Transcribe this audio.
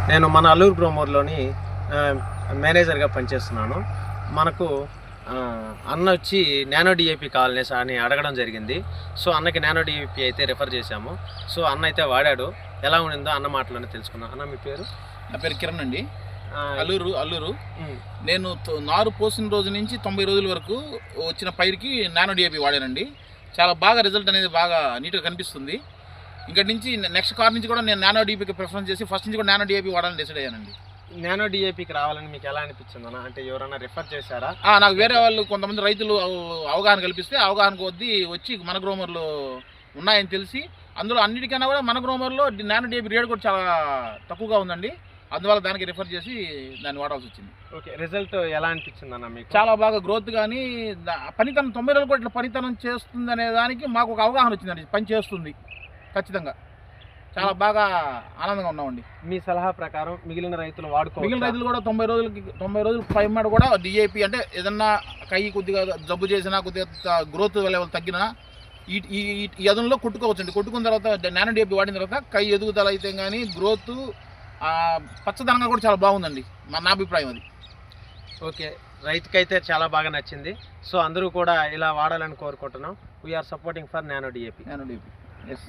నేను మన అల్లూరు గ్రోమర్లోని మేనేజర్గా పనిచేస్తున్నాను. మనకు అన్న వచ్చి నానో డిఏపి కావాలనేసి అని అడగడం జరిగింది. సో అన్నకి నానో డిఏపి అయితే రిఫర్ చేశాము. సో అన్న అయితే వాడాడు. ఎలా ఉండిందో అన్న మాటలోనే తెలుసుకున్నాం. అన్న మీ పేరు? నా పేరు కిరణ్ అండి. అల్లూరు. నేను నారు పోసిన రోజు నుంచి 90 రోజుల వరకు వచ్చిన పైరుకి నానో డిఏపి వాడానండి. చాలా బాగా రిజల్ట్ అనేది బాగా నీట్గా కనిపిస్తుంది. ఇక్కడ నుంచి నెక్స్ట్ కార్ నుంచి కూడా నేను నానో డిఏపికి ప్రిఫరెన్స్ చేసి ఫస్ట్ నుంచి కూడా నానో డిఏపి వాడాలని డిసైడ్ అయ్యానండి. నానో డిఏపికి రావాలని మీకు ఎలా అనిపించింది అన్న? అంటే ఎవరైనా రిఫర్ చేశారా? నాకు వేరే వాళ్ళు కొంతమంది రైతులు అవగాహన కల్పిస్తే అవగాహన కొద్దీ వచ్చి మన గ్రోమర్లో ఉన్నాయని తెలిసి అందులో అన్నిటికన్నా కూడా మన గ్రోమర్లో నానో డిఏపి రేట్ కూడా చాలా తక్కువగా ఉందండి. అందువల్ల దానికి రిఫర్ చేసి దాన్ని వాడాల్సి వచ్చింది. ఓకే, రిజల్ట్ ఎలా అనిపించింది అన్న మీకు? చాలా బాగా గ్రోత్ కానీ పనితనం 90 రోజులు కూడా ఇట్లా పనితనం చేస్తుంది అనే దానికి మాకు ఒక అవగాహన వచ్చిందండి. పని చేస్తుంది ఖచ్చితంగా. చాలా బాగా ఆనందంగా ఉన్నామండి. మీ సలహా ప్రకారం మిగిలిన రైతులు మిగిలిన రైతులు కూడా 90 రోజులు పైన కూడా డిఏపి అంటే ఏదన్నా కై కొద్దిగా జబ్బు చేసినా కొద్దిగా గ్రోత్ లెవెల్ తగ్గినా ఈ అదనంలో కొట్టుకోవచ్చండి. కొట్టుకున్న తర్వాత నానో డిఏపి వాడిన తర్వాత కై ఎదుగుదల అయితే కానీ గ్రోత్ పచ్చదనంగా కూడా చాలా బాగుందండి. నా అభిప్రాయం అది. ఓకే, రైతుకైతే చాలా బాగా నచ్చింది. సో అందరూ కూడా ఇలా వాడాలని కోరుకుంటున్నాం. We're supporting for nano DAP. Yes.